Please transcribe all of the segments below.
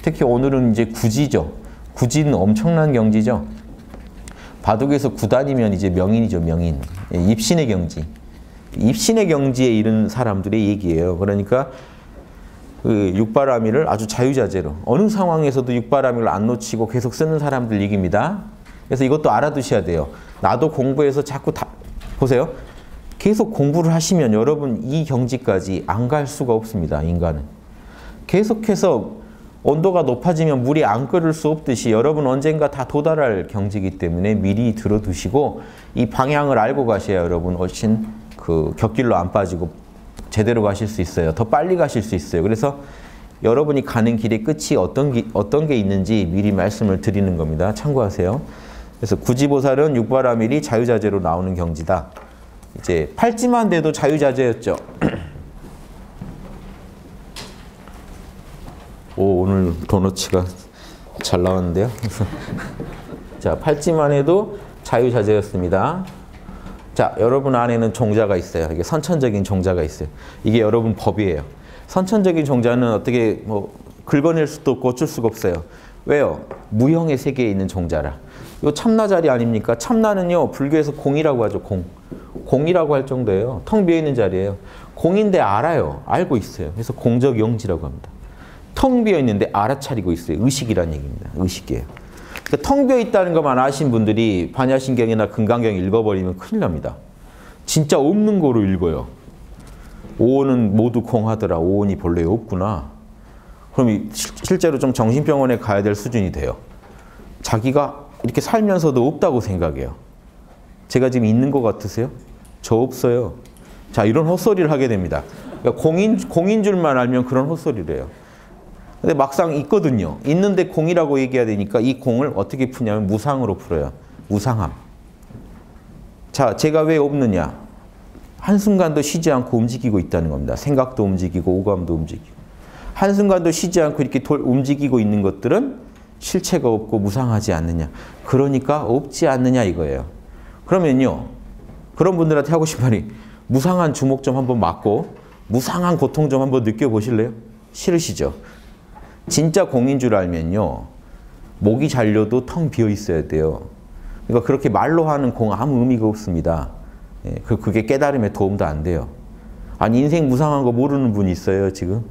특히 오늘은 이제 구지죠. 구지는 엄청난 경지죠. 바둑에서 구단이면 이제 명인이죠, 명인. 입신의 경지. 입신의 경지에 이른 사람들의 얘기예요. 그러니까 그 육바라밀을 아주 자유자재로 어느 상황에서도 육바라밀을 안 놓치고 계속 쓰는 사람들 얘기입니다. 그래서 이것도 알아두셔야 돼요. 나도 공부해서 자꾸 보세요. 계속 공부를 하시면 여러분 이 경지까지 안 갈 수가 없습니다. 인간은. 계속해서 온도가 높아지면 물이 안 끓을 수 없듯이 여러분 언젠가 다 도달할 경지이기 때문에 미리 들어두시고 이 방향을 알고 가셔야 여러분 훨씬 그 곁길로 안 빠지고 제대로 가실 수 있어요. 더 빨리 가실 수 있어요. 그래서 여러분이 가는 길의 끝이 어떤 게 있는지 미리 말씀을 드리는 겁니다. 참고하세요. 그래서 구지보살은 육바라밀이 자유자재로 나오는 경지다. 이제 팔찌만 돼도 자유자재였죠. 오, 오늘 도너츠가 잘 나왔는데요. 자, 팔찌만 해도 자유자재였습니다. 자, 여러분 안에는 종자가 있어요. 이게 선천적인 종자가 있어요. 이게 여러분 법이에요. 선천적인 종자는 어떻게 뭐 긁어낼 수도 없고 어쩔 수가 없어요. 왜요? 무형의 세계에 있는 종자라. 요 참나 자리 아닙니까? 참나는요, 불교에서 공이라고 하죠, 공. 공이라고 할 정도예요. 텅 비어있는 자리예요. 공인데 알아요. 알고 있어요. 그래서 공적 영지라고 합니다. 텅 비어있는데 알아차리고 있어요. 의식이란 얘기입니다. 의식이에요. 그러니까 텅 비어있다는 것만 아신 분들이 반야신경이나 금강경 읽어버리면 큰일 납니다. 진짜 없는 거로 읽어요. 오온은 모두 공하더라. 오온이 본래 없구나. 그럼 실제로 좀 정신병원에 가야 될 수준이 돼요. 자기가 이렇게 살면서도 없다고 생각해요. 제가 지금 있는 것 같으세요? 저 없어요. 자, 이런 헛소리를 하게 됩니다. 그러니까 공인 줄만 알면 그런 헛소리를 해요. 근데 막상 있거든요. 있는데 공이라고 얘기해야 되니까 이 공을 어떻게 푸냐면 무상으로 풀어요. 무상함. 자, 제가 왜 없느냐? 한순간도 쉬지 않고 움직이고 있다는 겁니다. 생각도 움직이고 오감도 움직이고. 한순간도 쉬지 않고 이렇게 움직이고 있는 것들은 실체가 없고 무상하지 않느냐. 그러니까 없지 않느냐 이거예요. 그러면요. 그런 분들한테 하고 싶은 말이 무상한 주먹 좀 한번 맞고 무상한 고통 좀 한번 느껴보실래요? 싫으시죠? 진짜 공인 줄 알면요. 목이 잘려도 텅 비어 있어야 돼요. 그러니까 그렇게 말로 하는 공 아무 의미가 없습니다. 그게 깨달음에 도움도 안 돼요. 아니 인생 무상한 거 모르는 분이 있어요 지금?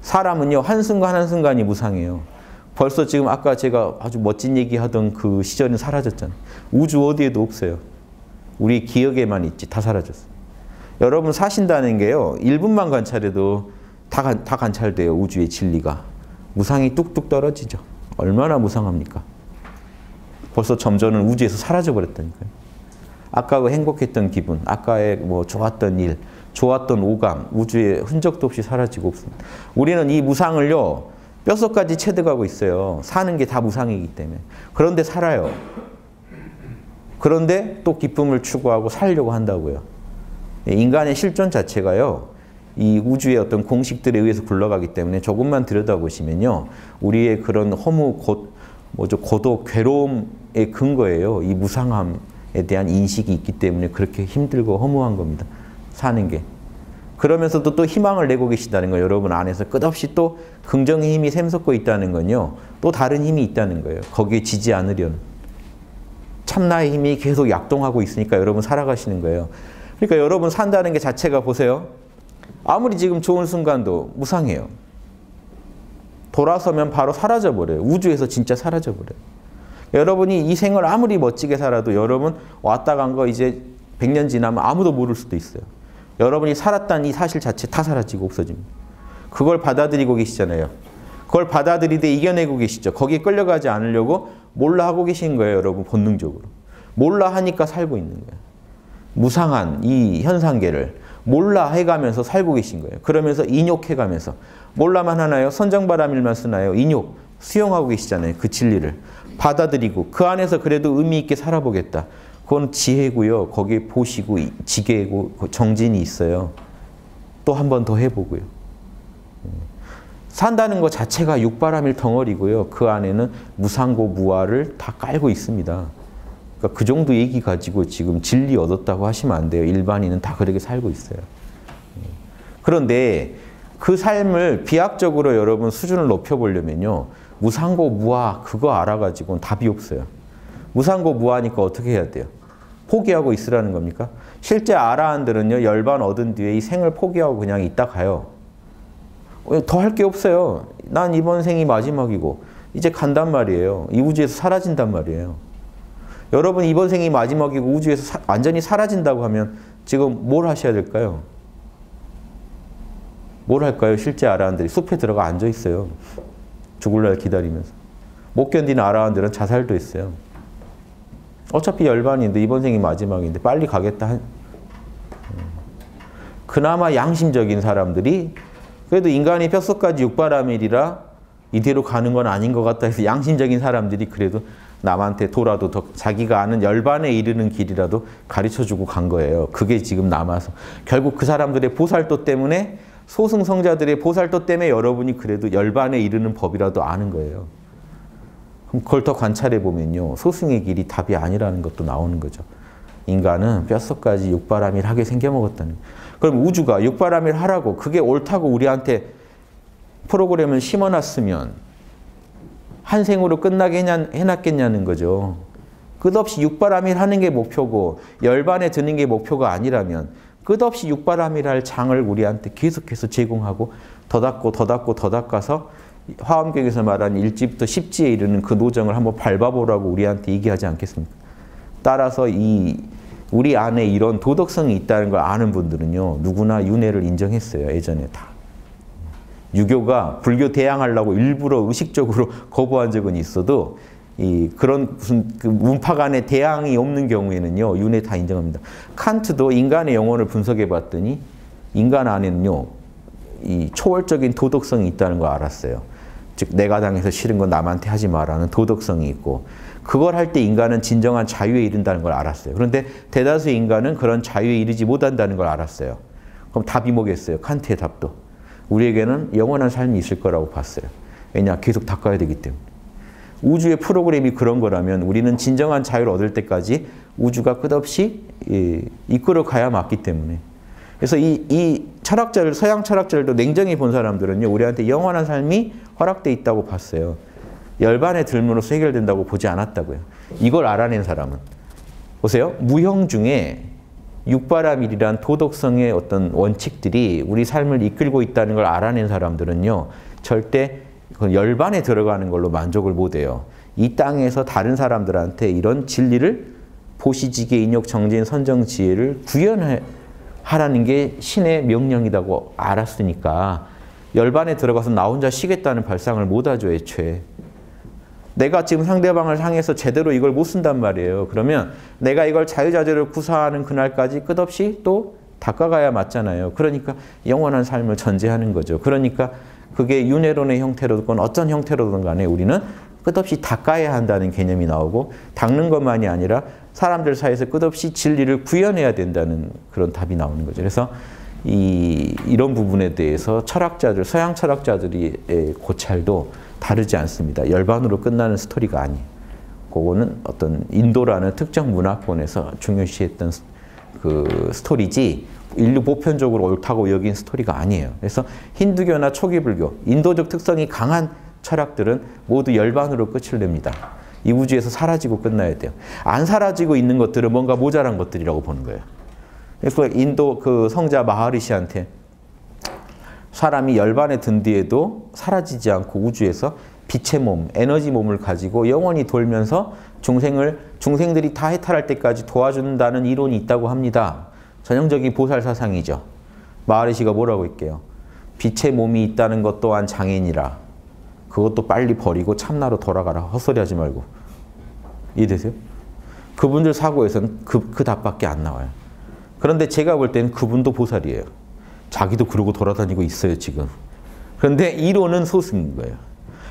사람은요 한순간 한순간이 무상해요. 벌써 지금 아까 제가 아주 멋진 얘기하던 그 시절은 사라졌잖아요. 우주 어디에도 없어요. 우리 기억에만 있지 다 사라졌어요. 여러분 사신다는 게요 1분만 관찰해도 다 관찰돼요. 우주의 진리가. 무상이 뚝뚝 떨어지죠. 얼마나 무상합니까? 벌써 점점은 우주에서 사라져버렸다니까요. 아까 그 행복했던 기분, 아까의 뭐 좋았던 일, 좋았던 오감, 우주에 흔적도 없이 사라지고 없습니다. 우리는 이 무상을요, 뼛속까지 체득하고 있어요. 사는 게 다 무상이기 때문에. 그런데 살아요. 그런데 또 기쁨을 추구하고 살려고 한다고요. 인간의 실존 자체가요, 이 우주의 어떤 공식들에 의해서 굴러가기 때문에 조금만 들여다보시면요, 우리의 그런 허무, 고독, 괴로움의 근거예요. 이 무상함에 대한 인식이 있기 때문에 그렇게 힘들고 허무한 겁니다. 사는 게. 그러면서도 또 희망을 내고 계시다는 거예요. 여러분 안에서 끝없이 또 긍정의 힘이 샘솟고 있다는 건요. 또 다른 힘이 있다는 거예요. 거기에 지지 않으려는. 참나의 힘이 계속 약동하고 있으니까 여러분 살아가시는 거예요. 그러니까 여러분 산다는 게 자체가 보세요. 아무리 지금 좋은 순간도 무상해요. 돌아서면 바로 사라져버려요. 우주에서 진짜 사라져버려요. 여러분이 이 생을 아무리 멋지게 살아도 여러분 왔다 간 거 이제 100년 지나면 아무도 모를 수도 있어요. 여러분이 살았다는 이 사실 자체 다 사라지고 없어집니다. 그걸 받아들이고 계시잖아요. 그걸 받아들이되 이겨내고 계시죠. 거기에 끌려가지 않으려고 몰라 하고 계신 거예요. 여러분 본능적으로. 몰라 하니까 살고 있는 거예요. 무상한 이 현상계를 몰라 해가면서 살고 계신 거예요. 그러면서 인욕해가면서. 몰라만 하나요? 선정바라밀만 쓰나요? 인욕. 수용하고 계시잖아요. 그 진리를. 받아들이고 그 안에서 그래도 의미 있게 살아보겠다. 그건 지혜고요. 거기에 보시고 지혜고 정진이 있어요. 또 한 번 더 해보고요. 산다는 것 자체가 육바라밀 덩어리고요. 그 안에는 무상고 무아를 다 깔고 있습니다. 그러니까 그 정도 얘기 가지고 지금 진리 얻었다고 하시면 안 돼요. 일반인은 다 그렇게 살고 있어요. 그런데 그 삶을 비약적으로 여러분 수준을 높여보려면요. 무상고 무아 그거 알아가지고는 답이 없어요. 무상고 무아니까 어떻게 해야 돼요? 포기하고 있으라는 겁니까? 실제 아라한들은요, 열반 얻은 뒤에 이 생을 포기하고 그냥 있다 가요. 더 할 게 없어요. 난 이번 생이 마지막이고 이제 간단 말이에요. 이 우주에서 사라진단 말이에요. 여러분 이번 생이 마지막이고 우주에서 완전히 사라진다고 하면 지금 뭘 하셔야 될까요? 뭘 할까요? 실제 아라한들이 숲에 들어가 앉아 있어요. 죽을 날 기다리면서. 못 견디는 아라한들은 자살도 했어요. 어차피 열반인데 이번 생이 마지막인데 빨리 가겠다. 그나마 양심적인 사람들이 그래도 인간이 뼛속까지 육바라밀이라 이대로 가는 건 아닌 것 같다 해서 양심적인 사람들이 그래도 남한테 도라도 더 자기가 아는 열반에 이르는 길이라도 가르쳐주고 간 거예요. 그게 지금 남아서. 결국 그 사람들의 보살도 때문에 소승성자들의 보살도 때문에 여러분이 그래도 열반에 이르는 법이라도 아는 거예요. 그럼 그걸 더 관찰해 보면요. 소승의 길이 답이 아니라는 것도 나오는 거죠. 인간은 뼛속까지 육바라밀하게 생겨먹었다는 거예요. 그럼 우주가 육바라밀 하라고 그게 옳다고 우리한테 프로그램을 심어놨으면 한 생으로 끝나게 해놨겠냐는 거죠. 끝없이 육바라밀 하는 게 목표고 열반에 드는 게 목표가 아니라면 끝없이 육바라밀 할 장을 우리한테 계속해서 제공하고 더 닦고 더 닦고 더 닦아서 화엄경에서 말하는 1지부터 10지에 이르는 그 노정을 한번 밟아보라고 우리한테 얘기하지 않겠습니까? 따라서 우리 안에 이런 도덕성이 있다는 걸 아는 분들은요. 누구나 윤회를 인정했어요. 예전에 다. 유교가 불교 대항하려고 일부러 의식적으로 거부한 적은 있어도 그런 무슨 그 문파 간의 대항이 없는 경우에는요. 윤회 다 인정합니다. 칸트도 인간의 영혼을 분석해 봤더니 인간 안에는요. 이 초월적인 도덕성이 있다는 걸 알았어요. 즉 내가 당해서 싫은 건 남한테 하지 마라는 도덕성이 있고 그걸 할 때 인간은 진정한 자유에 이른다는 걸 알았어요. 그런데 대다수의 인간은 그런 자유에 이르지 못한다는 걸 알았어요. 그럼 답이 뭐겠어요? 칸트의 답도. 우리에게는 영원한 삶이 있을 거라고 봤어요. 왜냐? 계속 닦아야 되기 때문에. 우주의 프로그램이 그런 거라면 우리는 진정한 자유를 얻을 때까지 우주가 끝없이 이끌어 가야 맞기 때문에. 그래서 이 철학자를, 서양 철학자들도 냉정히 본 사람들은요. 우리한테 영원한 삶이 허락돼 있다고 봤어요. 열반의 들므로서 해결된다고 보지 않았다고요. 이걸 알아낸 사람은. 보세요. 무형 중에 육바라밀이란 도덕성의 어떤 원칙들이 우리 삶을 이끌고 있다는 걸 알아낸 사람들은요. 절대 열반에 들어가는 걸로 만족을 못해요. 이 땅에서 다른 사람들한테 이런 진리를 보시지계, 인욕, 정진, 선정, 지혜를 구현하라는 게 신의 명령이라고 알았으니까 열반에 들어가서 나 혼자 쉬겠다는 발상을 못하죠. 애초에. 내가 지금 상대방을 향해서 제대로 이걸 못 쓴단 말이에요. 그러면 내가 이걸 자유자재로 구사하는 그날까지 끝없이 또 닦아가야 맞잖아요. 그러니까 영원한 삶을 전제하는 거죠. 그러니까 그게 윤회론의 형태로든 어떤 형태로든 간에 우리는 끝없이 닦아야 한다는 개념이 나오고 닦는 것만이 아니라 사람들 사이에서 끝없이 진리를 구현해야 된다는 그런 답이 나오는 거죠. 그래서 이런 부분에 대해서 철학자들, 서양 철학자들의 고찰도 다르지 않습니다. 열반으로 끝나는 스토리가 아니에요. 그거는 어떤 인도라는 특정 문화권에서 중요시했던 그 스토리지 인류 보편적으로 옳다고 여긴 스토리가 아니에요. 그래서 힌두교나 초기 불교, 인도적 특성이 강한 철학들은 모두 열반으로 끝을 냅니다. 이 우주에서 사라지고 끝나야 돼요. 안 사라지고 있는 것들은 뭔가 모자란 것들이라고 보는 거예요. 그래서 인도 그 성자 마하리시한테 사람이 열반에 든 뒤에도 사라지지 않고 우주에서 빛의 몸, 에너지 몸을 가지고 영원히 돌면서 중생들이 다 해탈할 때까지 도와준다는 이론이 있다고 합니다. 전형적인 보살 사상이죠. 마하리시가 뭐라고 할게요? 빛의 몸이 있다는 것 또한 장애인이라. 그것도 빨리 버리고 참나로 돌아가라. 헛소리 하지 말고. 이해되세요? 그분들 사고에서는 그 답밖에 안 나와요. 그런데 제가 볼 때는 그분도 보살이에요. 자기도 그러고 돌아다니고 있어요, 지금. 그런데 이론은 소승인 거예요.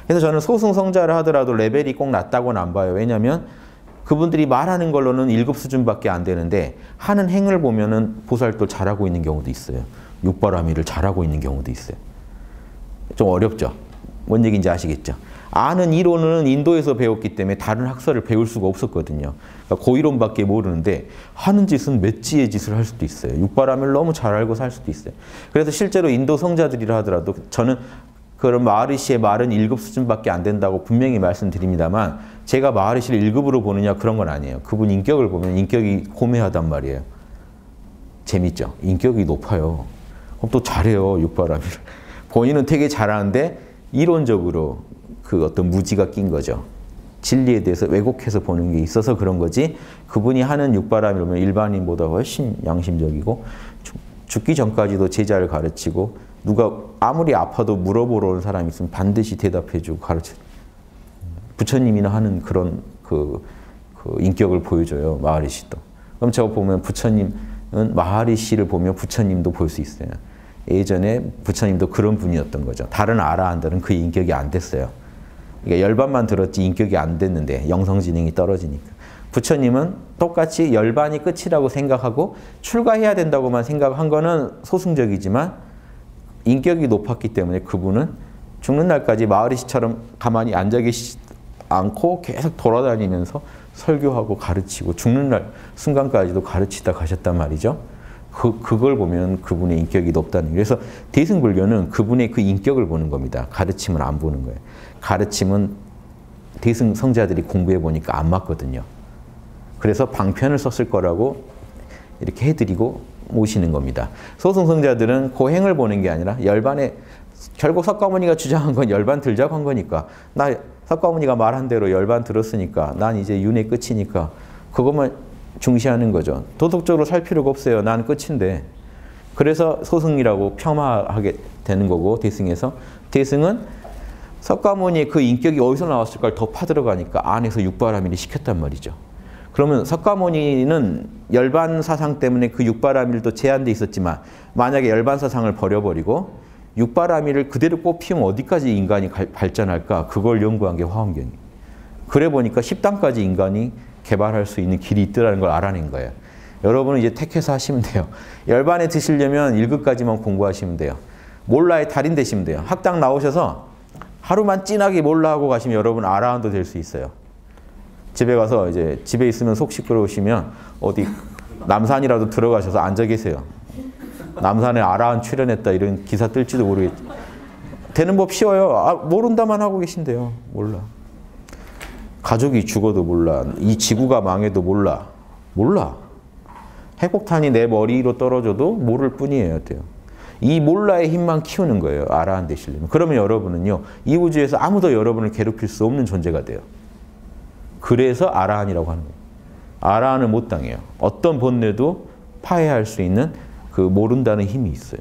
그래서 저는 소승성자를 하더라도 레벨이 꼭 낮다고는 안 봐요. 왜냐하면 그분들이 말하는 걸로는 1급 수준밖에 안 되는데 하는 행을 보면은 보살도 잘하고 있는 경우도 있어요. 육바라밀을 잘하고 있는 경우도 있어요. 좀 어렵죠? 뭔 얘기인지 아시겠죠? 아는 이론은 인도에서 배웠기 때문에 다른 학설을 배울 수가 없었거든요. 그러니까 그 이론밖에 모르는데 하는 짓은 맷지의 짓을 할 수도 있어요. 육바라밀을 너무 잘 알고 살 수도 있어요. 그래서 실제로 인도 성자들이라 하더라도 저는 그런 마하리시의 말은 1급 수준밖에 안 된다고 분명히 말씀드립니다만 제가 마하리시를 1급으로 보느냐 그런 건 아니에요. 그분 인격을 보면 인격이 고매하단 말이에요. 재밌죠? 인격이 높아요. 그럼 또 잘해요. 육바라밀을. 본인은 되게 잘하는데 이론적으로 그 어떤 무지가 낀 거죠. 진리에 대해서 왜곡해서 보는 게 있어서 그런 거지 그분이 하는 육바라밀 보면 일반인보다 훨씬 양심적이고 죽기 전까지도 제자를 가르치고 누가 아무리 아파도 물어보러 온 사람이 있으면 반드시 대답해주고 가르쳐. 부처님이나 하는 그런 그 인격을 보여줘요. 마하리시도. 그럼 제가 보면 부처님은 마하리시를 보면 부처님도 볼 수 있어요. 예전에 부처님도 그런 분이었던 거죠. 다른 아라한들은 그 인격이 안 됐어요. 그러니까 열반만 들었지 인격이 안 됐는데 영성지능이 떨어지니까. 부처님은 똑같이 열반이 끝이라고 생각하고 출가해야 된다고만 생각한 거는 소승적이지만 인격이 높았기 때문에 그분은 죽는 날까지 마하리시처럼 가만히 앉아 계시지 않고 계속 돌아다니면서 설교하고 가르치고 죽는 날 순간까지도 가르치다 가셨단 말이죠. 그걸 보면 그분의 인격이 높다는 거예요. 그래서 대승불교는 그분의 그 인격을 보는 겁니다. 가르침을 안 보는 거예요. 가르침은 대승 성자들이 공부해 보니까 안 맞거든요. 그래서 방편을 썼을 거라고 이렇게 해드리고 모시는 겁니다. 소승성자들은 고행을 보는 게 아니라 열반에 결국 석가모니가 주장한 건 열반 들자고 한 거니까 나 석가모니가 말한 대로 열반 들었으니까 난 이제 윤회 끝이니까 그것만 중시하는 거죠. 도덕적으로 살 필요가 없어요. 난 끝인데. 그래서 소승이라고 폄하하게 되는 거고 대승에서 대승은 석가모니의 그 인격이 어디서 나왔을까를 더 파들어가니까 안에서 육바라밀이 시켰단 말이죠. 그러면 석가모니는 열반 사상 때문에 그 육바라밀도 제한돼 있었지만 만약에 열반 사상을 버려버리고 육바라밀을 그대로 꽃피우면 어디까지 인간이 발전할까? 그걸 연구한 게 화엄경이에요. 그래 보니까 10단까지 인간이 개발할 수 있는 길이 있더라는 걸 알아낸 거예요. 여러분은 이제 택해서 하시면 돼요. 열반에 드시려면 1급까지만 공부하시면 돼요. 몰라의 달인 되시면 돼요. 학당 나오셔서 하루만 진하게 몰라하고 가시면 여러분 아라한도 될 수 있어요. 집에 가서 이제 집에 있으면 속 시끄러우시면 어디 남산이라도 들어가셔서 앉아 계세요. 남산에 아라한 출연했다 이런 기사 뜰지도 모르겠지. 되는 법 쉬워요. 아, 모른다만 하고 계신데요. 몰라. 가족이 죽어도 몰라. 이 지구가 망해도 몰라. 몰라. 핵폭탄이 내 머리로 떨어져도 모를 뿐이에요. 돼요. 이 몰라의 힘만 키우는 거예요. 아라한 되시려면. 그러면 여러분은요. 이 우주에서 아무도 여러분을 괴롭힐 수 없는 존재가 돼요. 그래서 아라한이라고 하는 거예요. 아라한을 못 당해요. 어떤 번뇌도 파해할 수 있는 그 모른다는 힘이 있어요.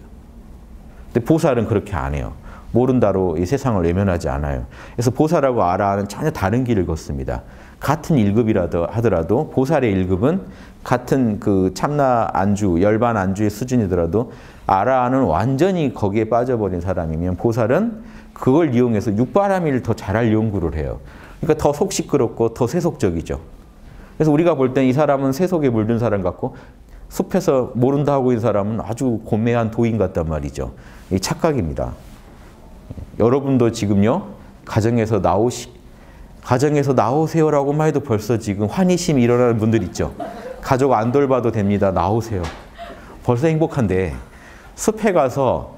근데 보살은 그렇게 안 해요. 모른다로 이 세상을 외면하지 않아요. 그래서 보살하고 아라한은 전혀 다른 길을 걷습니다. 같은 1급이라도 하더라도 보살의 1급은 같은 그 참나 안주, 열반 안주의 수준이더라도 아라한은 완전히 거기에 빠져버린 사람이면 보살은 그걸 이용해서 육바라밀을 더 잘할 연구를 해요. 그러니까 더 속 시끄럽고 더 세속적이죠. 그래서 우리가 볼 땐 이 사람은 세속에 물든 사람 같고 숲에서 모른다 하고 있는 사람은 아주 고매한 도인 같단 말이죠. 이 착각입니다. 여러분도 지금요. 가정에서 나오세요라고만 해도 벌써 지금 환희심이 일어나는 분들 있죠. 가족 안 돌봐도 됩니다. 나오세요. 벌써 행복한데 숲에 가서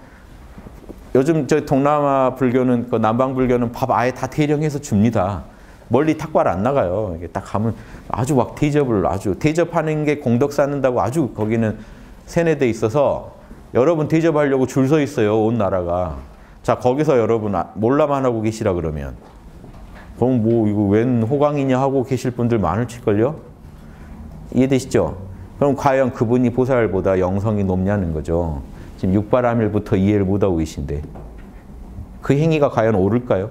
요즘 저 동남아 불교는 그 남방 불교는 밥 아예 다 대령해서 줍니다. 멀리 탁발 안 나가요. 이게 딱 가면 아주 막 대접하는 게 공덕 쌓는다고 아주 거기는 세뇌돼 있어서 여러분 대접하려고 줄 서 있어요. 온 나라가. 자 거기서 여러분 몰라만 하고 계시라 그러면 그럼 뭐 이거 웬 호강이냐 하고 계실 분들 많을걸요? 이해되시죠? 그럼 과연 그분이 보살보다 영성이 높냐는 거죠. 지금 육바라밀부터 이해를 못하고 계신데 그 행위가 과연 옳을까요?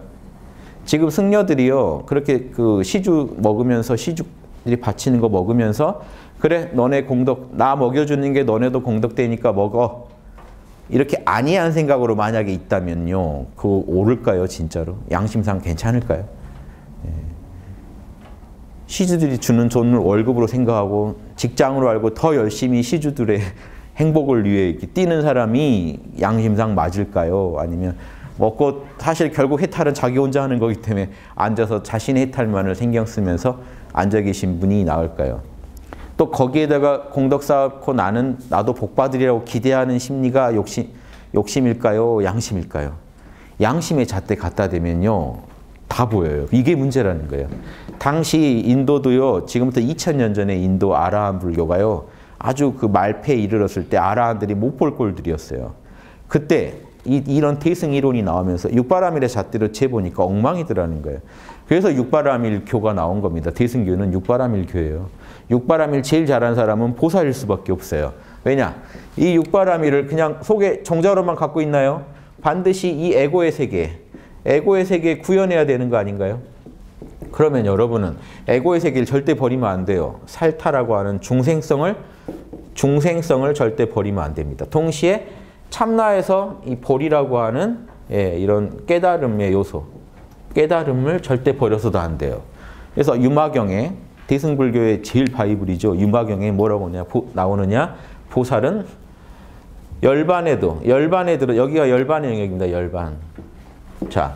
지금 승려들이요 그렇게 그 시주 먹으면서 시주들이 바치는 거 먹으면서 그래 너네 공덕 나 먹여주는 게 너네도 공덕되니까 먹어 이렇게 안이한 생각으로 만약에 있다면요 그거 옳을까요 진짜로? 양심상 괜찮을까요? 시주들이 주는 돈을 월급으로 생각하고 직장으로 알고 더 열심히 시주들의 행복을 위해 이렇게 뛰는 사람이 양심상 맞을까요? 아니면 먹고 사실 결국 해탈은 자기 혼자 하는 거기 때문에 앉아서 자신의 해탈만을 신경 쓰면서 앉아 계신 분이 나을까요? 또 거기에다가 공덕 쌓고 나도 복 받으리라고 기대하는 심리가 욕심일까요? 양심일까요? 양심의 잣대 갖다 대면요. 다 보여요. 이게 문제라는 거예요. 당시 인도도요. 지금부터 2000년 전에 인도 아라한 불교가요. 아주 그 말패에 이르렀을 때 아라한들이 못 볼 꼴들이었어요. 그때 이런 태승 이론이 나오면서 육바라밀의 잣대로 재보니까 엉망이더라는 거예요. 그래서 육바라밀 교가 나온 겁니다. 태승교는 육바라밀 교예요. 육바라밀 제일 잘하는 사람은 보살일 수밖에 없어요. 왜냐? 이 육바라밀을 그냥 속에 정자로만 갖고 있나요? 반드시 이 에고의 세계 구현해야 되는 거 아닌가요? 그러면 여러분은 에고의 세계를 절대 버리면 안 돼요. 살타라고 하는 중생성을 절대 버리면 안 됩니다. 동시에 참나에서 이 보리라고 하는 이런 깨달음의 요소, 깨달음을 절대 버려서도 안 돼요. 그래서 유마경에 대승불교의 제일 바이블이죠. 유마경에 뭐라고 나오느냐? 보살은 열반에 들어 여기가 열반의 영역입니다. 열반. 자,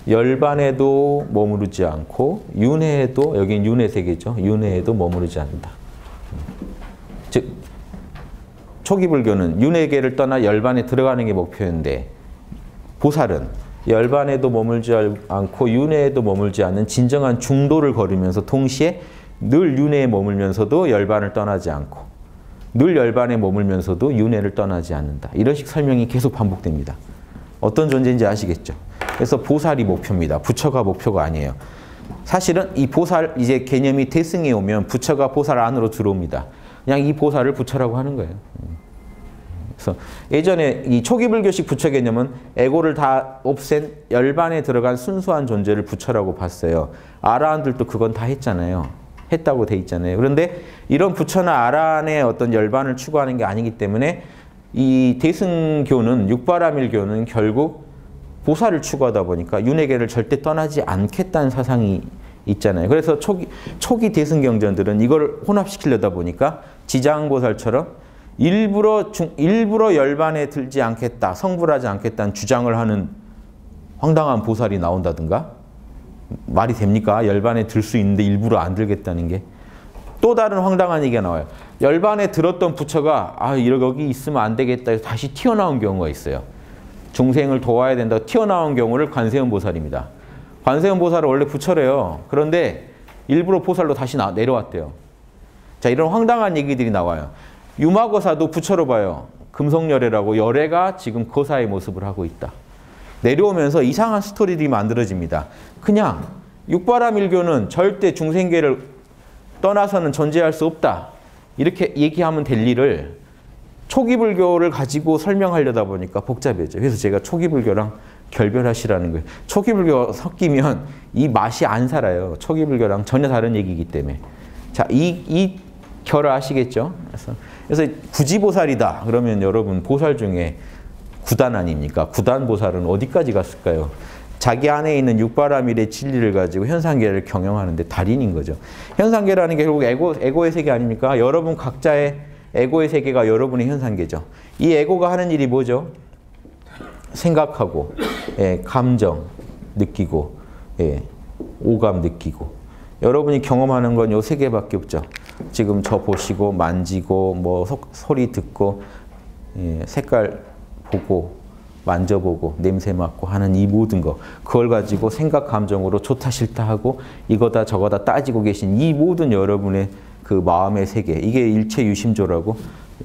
열반에도 머무르지 않고 윤회에도 여긴 윤회 세계죠. 윤회에도 머무르지 않는다. 즉 초기 불교는 윤회계를 떠나 열반에 들어가는 게 목표인데 보살은 열반에도 머물지 않고 윤회에도 머물지 않는 진정한 중도를 걸으면서 동시에 늘 윤회에 머물면서도 열반을 떠나지 않고 늘 열반에 머물면서도 윤회를 떠나지 않는다. 이런 식 설명이 계속 반복됩니다. 어떤 존재인지 아시겠죠? 그래서 보살이 목표입니다. 부처가 목표가 아니에요. 사실은 이 보살 이제 개념이 태승에 오면 부처가 보살 안으로 들어옵니다. 그냥 이 보살을 부처라고 하는 거예요. 그래서 예전에 이 초기 불교식 부처 개념은 에고를 다 없앤 열반에 들어간 순수한 존재를 부처라고 봤어요. 아라한들도 그건 다 했잖아요. 했다고 돼 있잖아요. 그런데 이런 부처나 아라한의 어떤 열반을 추구하는 게 아니기 때문에 이 대승교는 육바라밀교는 결국 보살을 추구하다 보니까 윤회계를 절대 떠나지 않겠다는 사상이 있잖아요. 그래서 초기 대승경전들은 이걸 혼합시키려다 보니까 지장보살처럼 일부러 열반에 들지 않겠다, 성불하지 않겠다는 주장을 하는 황당한 보살이 나온다든가 말이 됩니까? 열반에 들 수 있는데 일부러 안 들겠다는 게. 또 다른 황당한 얘기가 나와요. 열반에 들었던 부처가 여기 있으면 안 되겠다 해서 다시 튀어나온 경우가 있어요. 중생을 도와야 된다고 튀어나온 경우를 관세음 보살입니다. 관세음 보살은 원래 부처래요. 그런데 일부러 보살로 다시 내려왔대요. 자, 이런 황당한 얘기들이 나와요. 유마거사도 부처로 봐요. 금속열애라고 열애가 지금 거사의 모습을 하고 있다. 내려오면서 이상한 스토리들이 만들어집니다. 그냥 육바라밀교는 절대 중생계를 떠나서는 존재할 수 없다. 이렇게 얘기하면 될 일을 초기 불교를 가지고 설명하려다 보니까 복잡해져. 그래서 제가 초기 불교랑 결별하시라는 거예요. 초기 불교 섞이면 이 맛이 안 살아요. 초기 불교랑 전혀 다른 얘기이기 때문에. 자, 이 결을 아시겠죠? 그래서 구지보살이다. 그러면 여러분 보살 중에 구단 아닙니까? 구단 보살은 어디까지 갔을까요? 자기 안에 있는 육바라밀의 진리를 가지고 현상계를 경영하는데 달인인 거죠. 현상계라는 게 결국 에고의 세계 아닙니까? 여러분 각자의 에고의 세계가 여러분의 현상계죠. 이 에고가 하는 일이 뭐죠? 생각하고, 감정 느끼고, 오감 느끼고. 여러분이 경험하는 건 요 세 개밖에 없죠. 지금 저 보시고, 만지고, 뭐 소리 듣고, 색깔 보고, 만져보고, 냄새 맡고 하는 이 모든 거. 그걸 가지고 생각, 감정으로 좋다 싫다 하고 이거다 저거다 따지고 계신 이 모든 여러분의 그 마음의 세계. 이게 일체유심조라고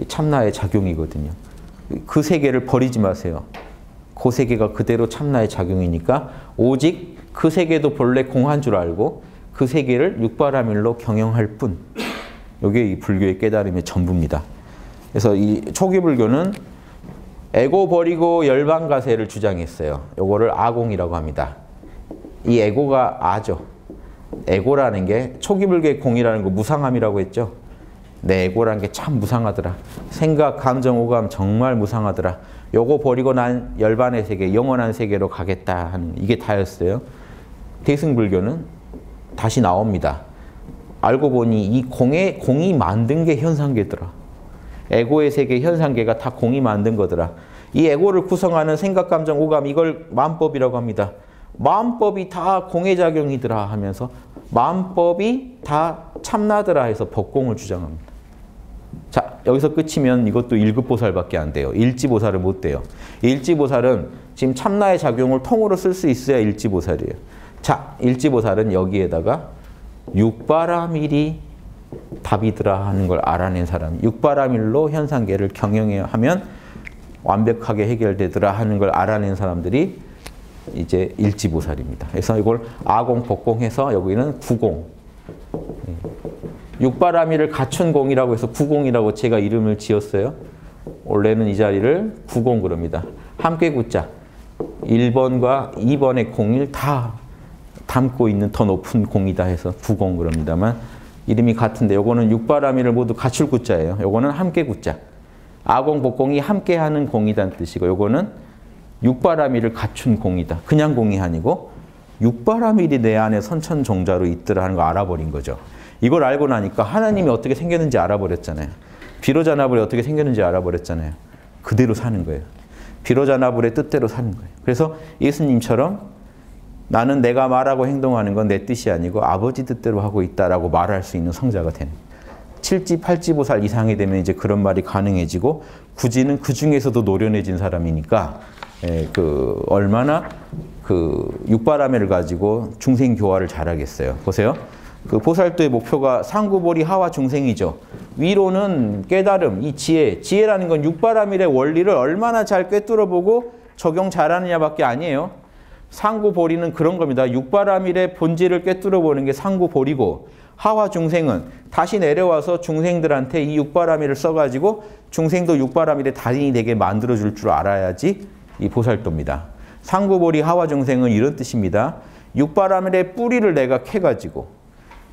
참나의 작용이거든요. 그 세계를 버리지 마세요. 그 세계가 그대로 참나의 작용이니까 오직 그 세계도 본래 공한 줄 알고 그 세계를 육바라밀로 경영할 뿐. 이게 이 불교의 깨달음의 전부입니다. 그래서 이 초기 불교는 에고 버리고 열반가세를 주장했어요. 요거를 아공이라고 합니다. 이 에고가 아죠. 에고라는 게 초기 불교의 공이라는 거 무상함이라고 했죠. 내 에고라는 게 참 무상하더라. 생각, 감정, 오감 정말 무상하더라. 요거 버리고 난 열반의 세계, 영원한 세계로 가겠다 하는 이게 다였어요. 대승불교는 다시 나옵니다. 알고 보니 이 공이 만든 게 현상계더라. 에고의 세계, 현상계가 다 공이 만든 거더라. 이 에고를 구성하는 생각, 감정, 오감 이걸 마음법이라고 합니다. 마음법이 다 공의 작용이더라 하면서 마음법이 다 참나더라 해서 법공을 주장합니다. 자, 여기서 끝이면 이것도 1급 보살밖에 안 돼요. 일지보살은 못 돼요. 일지보살은 지금 참나의 작용을 통으로 쓸 수 있어야 일지보살이에요. 자, 일지보살은 여기에다가 육바라밀이 답이더라 하는 걸 알아낸 사람, 육바라밀로 현상계를 경영해야 하면 완벽하게 해결되더라 하는 걸 알아낸 사람들이 이제 일지보살입니다. 그래서 이걸 아공, 법공해서 여기는 구공. 육바라밀을 갖춘 공이라고 해서 구공이라고 제가 이름을 지었어요. 원래는 이 자리를 구공 그럽니다. 함께 구자. 1번과 2번의 공을 다 담고 있는 더 높은 공이다 해서 구공 그럽니다만 이름이 같은데 요거는 육바라밀을 모두 갖출 구자예요. 요거는 함께 구자. 아공, 법공이 함께하는 공이란 뜻이고 요거는 육바라밀을 갖춘 공이다. 그냥 공이 아니고 육바라밀이 내 안에 선천종자로 있더라 하는 거 알아버린 거죠. 이걸 알고 나니까 하나님이 어떻게 생겼는지 알아버렸잖아요. 비로자나불이 어떻게 생겼는지 알아버렸잖아요. 그대로 사는 거예요. 비로자나불의 뜻대로 사는 거예요. 그래서 예수님처럼 나는 내가 말하고 행동하는 건 내 뜻이 아니고 아버지 뜻대로 하고 있다라고 말할 수 있는 성자가 되는 거예요. 7지, 8지보살 이상이 되면 이제 그런 말이 가능해지고 굳이는 그 중에서도 노련해진 사람이니까 얼마나 육바라밀을 가지고 중생 교화를 잘하겠어요. 보세요. 그 보살도의 목표가 상구보리 하와 중생이죠. 위로는 깨달음, 이 지혜라는 건 육바라밀의 원리를 얼마나 잘 꿰뚫어보고 적용 잘하느냐밖에 아니에요. 상구보리는 그런 겁니다. 육바라밀의 본질을 꿰뚫어보는 게 상구보리고 하와 중생은 다시 내려와서 중생들한테 이 육바라밀을 써가지고 중생도 육바라밀의 달인이 되게 만들어줄 줄 알아야지 이 보살도입니다. 상구보리 하와 중생은 이런 뜻입니다. 육바라밀의 뿌리를 내가 캐가지고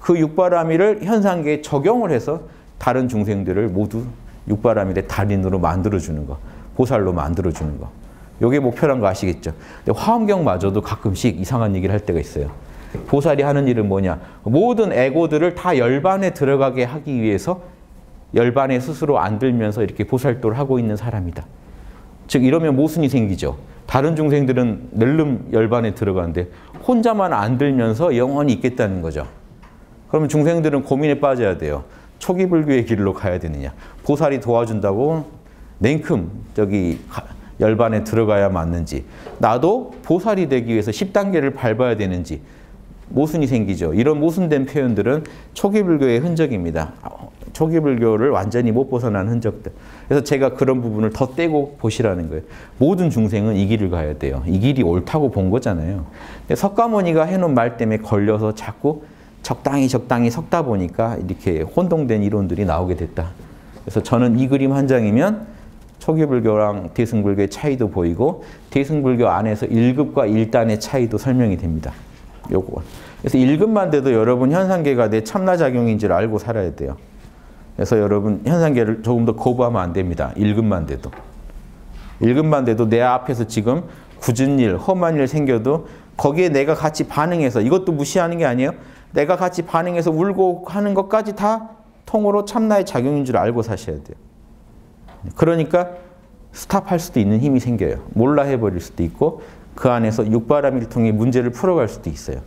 그 육바라밀을 현상계에 적용을 해서 다른 중생들을 모두 육바라밀의 달인으로 만들어주는 거. 보살로 만들어주는 거. 이게 목표란 거 아시겠죠? 근데 화엄경마저도 가끔씩 이상한 얘기를 할 때가 있어요. 보살이 하는 일은 뭐냐? 모든 에고들을 다 열반에 들어가게 하기 위해서 열반에 스스로 안 들면서 이렇게 보살도를 하고 있는 사람이다. 즉 이러면 모순이 생기죠. 다른 중생들은 낼름 열반에 들어가는데 혼자만 안 들면서 영원히 있겠다는 거죠. 그러면 중생들은 고민에 빠져야 돼요. 초기 불교의 길로 가야 되느냐. 보살이 도와준다고 냉큼 열반에 들어가야 맞는지, 나도 보살이 되기 위해서 10단계를 밟아야 되는지 모순이 생기죠. 이런 모순된 표현들은 초기 불교의 흔적입니다. 초기 불교를 완전히 못 벗어난 흔적들. 그래서 제가 그런 부분을 더 떼고 보시라는 거예요. 모든 중생은 이 길을 가야 돼요. 이 길이 옳다고 본 거잖아요. 근데 석가모니가 해놓은 말 때문에 걸려서 자꾸 적당히 섞다 보니까 이렇게 혼동된 이론들이 나오게 됐다. 그래서 저는 이 그림 한 장이면 초기 불교랑 대승불교의 차이도 보이고 대승불교 안에서 1급과 1단의 차이도 설명이 됩니다. 요거. 그래서 1급만 돼도 여러분 현상계가 내 참나작용인 줄 알고 살아야 돼요. 그래서 여러분 현상계를 조금 더 거부하면 안 됩니다. 1급만 돼도. 1급만 돼도 내 앞에서 지금 굳은 일, 험한 일 생겨도 거기에 내가 같이 반응해서, 이것도 무시하는 게 아니에요. 내가 같이 반응해서 울고 하는 것까지 다 통으로 참나의 작용인 줄 알고 사셔야 돼요. 그러니까 스탑할 수도 있는 힘이 생겨요. 몰라 해버릴 수도 있고 그 안에서 육바라밀을 통해 문제를 풀어갈 수도 있어요.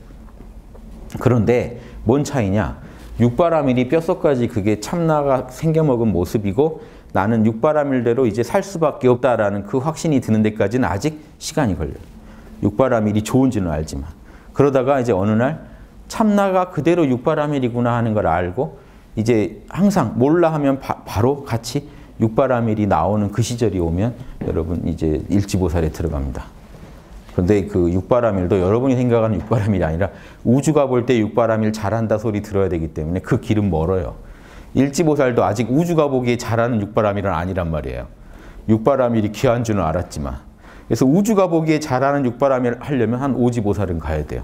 그런데 뭔 차이냐? 육바라밀이 뼛속까지 그게 참나가 생겨먹은 모습이고 나는 육바라밀대로 이제 살 수밖에 없다라는 그 확신이 드는 데까지는 아직 시간이 걸려요. 육바라밀이 좋은지는 알지만. 그러다가 이제 어느 날 참나가 그대로 육바라밀이구나 하는 걸 알고 이제 항상 몰라 하면 바로 같이 육바라밀이 나오는 그 시절이 오면 여러분 이제 일지보살에 들어갑니다. 그런데 그 육바라밀도 여러분이 생각하는 육바라밀이 아니라 우주가 볼 때 육바라밀 잘한다 소리 들어야 되기 때문에 그 길은 멀어요. 일지보살도 아직 우주가 보기에 잘하는 육바라밀은 아니란 말이에요. 육바라밀이 귀한 줄은 알았지만. 그래서 우주가 보기에 잘하는 육바라밀 하려면 한 오지보살은 가야 돼요.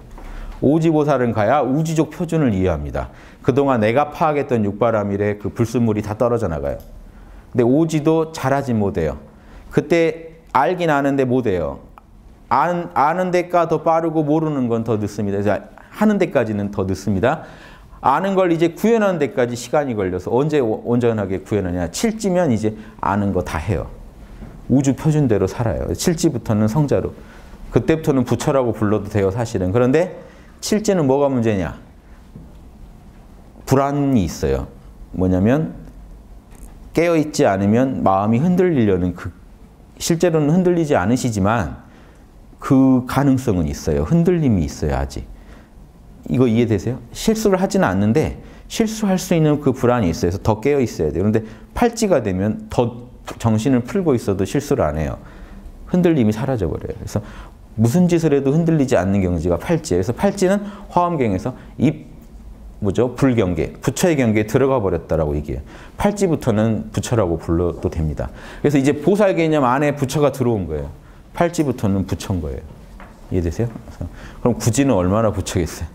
오지보살은 가야 우주적 표준을 이해합니다. 그동안 내가 파악했던 육바라밀의 그 불순물이 다 떨어져 나가요. 근데 오지도 잘하지 못해요. 그때 알긴 아는데 못해요. 아는 데가 더 빠르고 모르는 건 더 늦습니다. 그래서 하는 데까지는 더 늦습니다. 아는 걸 이제 구현하는 데까지 시간이 걸려서 언제 온전하게 구현하냐. 7지면 이제 아는 거 다 해요. 우주 표준대로 살아요. 7지부터는 성자로. 그때부터는 부처라고 불러도 돼요, 사실은. 그런데 7지는 뭐가 문제냐? 불안이 있어요. 뭐냐면 깨어있지 않으면 마음이 흔들리려는 실제로는 흔들리지 않으시지만 그 가능성은 있어요. 흔들림이 있어요, 아직. 이거 이해되세요? 실수를 하지는 않는데 실수할 수 있는 그 불안이 있어요. 그래서 더 깨어 있어야 돼요. 그런데 팔찌가 되면 더 정신을 풀고 있어도 실수를 안 해요. 흔들림이 사라져 버려요. 그래서 무슨 짓을 해도 흔들리지 않는 경지가 팔찌예요. 그래서 팔찌는 화엄경에서 불경계, 부처의 경계에 들어가 버렸다라고 얘기해요. 팔찌부터는 부처라고 불러도 됩니다. 그래서 이제 보살 개념 안에 부처가 들어온 거예요. 팔찌부터는 부처인 거예요. 이해되세요? 그럼 구지는 얼마나 부처겠어요?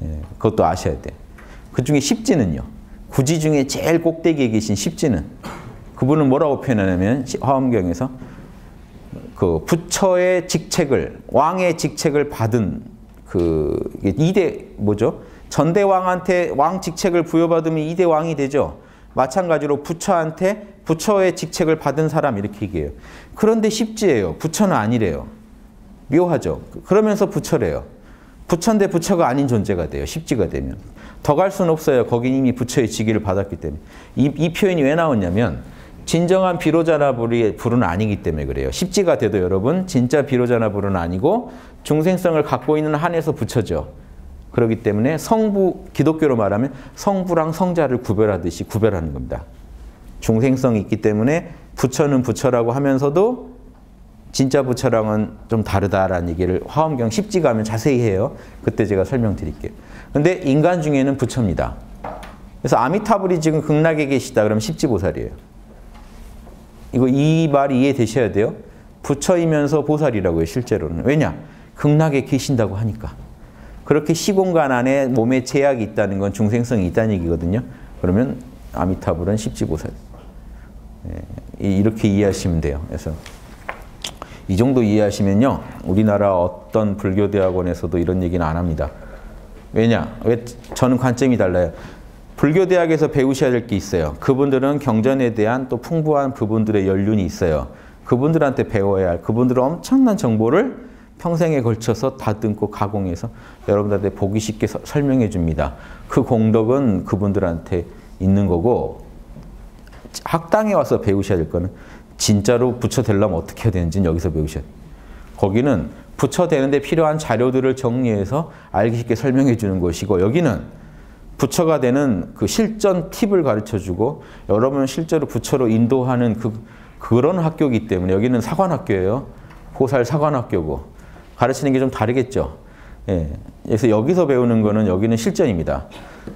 예, 그것도 아셔야 돼요. 그 중에 십지는요. 구지 중에 제일 꼭대기에 계신 십지는 그분은 뭐라고 표현하냐면 화엄경에서 그 부처의 직책을 왕의 직책을 받은 그 2대 전대왕한테 왕 직책을 부여받으면 2대 왕이 되죠. 마찬가지로 부처한테 부처의 직책을 받은 사람 이렇게 얘기해요. 그런데 십지예요. 부처는 아니래요. 묘하죠. 그러면서 부처래요. 부처인데 부처가 아닌 존재가 돼요. 십지가 되면. 더 갈 수는 없어요. 거긴 이미 부처의 직위를 받았기 때문에. 이 표현이 왜 나왔냐면 진정한 비로자나 불은 아니기 때문에 그래요. 십지가 돼도 여러분 진짜 비로자나 불은 아니고 중생성을 갖고 있는 한에서 부처죠. 그렇기 때문에 성부, 기독교로 말하면 성부랑 성자를 구별하듯이 구별하는 겁니다. 중생성이 있기 때문에 부처는 부처라고 하면서도 진짜 부처랑은 좀 다르다라는 얘기를 화엄경 십지 가면 자세히 해요. 그때 제가 설명드릴게요. 근데 인간 중에는 부처입니다. 그래서 아미타불이 지금 극락에 계시다 그러면 십지보살이에요. 이 말이 이해되셔야 돼요. 부처이면서 보살이라고요, 실제로는. 왜냐? 극락에 계신다고 하니까. 그렇게 시공간 안에 몸에 제약이 있다는 건 중생성이 있다는 얘기거든요. 그러면 아미타불은 십지보살. 이렇게 이해하시면 돼요. 그래서 이 정도 이해하시면요. 우리나라 어떤 불교대학원에서도 이런 얘기는 안 합니다. 왜냐? 왜 저는 관점이 달라요. 불교대학에서 배우셔야 될 게 있어요. 그분들은 경전에 대한 또 풍부한 그분들의 연륜이 있어요. 그분들한테 배워야 할 그분들은 엄청난 정보를 평생에 걸쳐서 다듬고 가공해서 여러분들한테 보기 쉽게 설명해 줍니다. 그 공덕은 그분들한테 있는 거고 학당에 와서 배우셔야 될 거는 진짜로 부처 되려면 어떻게 해야 되는지는 여기서 배우셔야 돼요. 거기는 부처 되는데 필요한 자료들을 정리해서 알기 쉽게 설명해 주는 것이고 여기는 부처가 되는 그 실전 팁을 가르쳐주고 여러분은 실제로 부처로 인도하는 그런 학교이기 때문에 여기는 사관학교예요. 보살 사관학교고 가르치는 게 좀 다르겠죠. 예. 그래서 여기서 배우는 거는 여기는 실전입니다.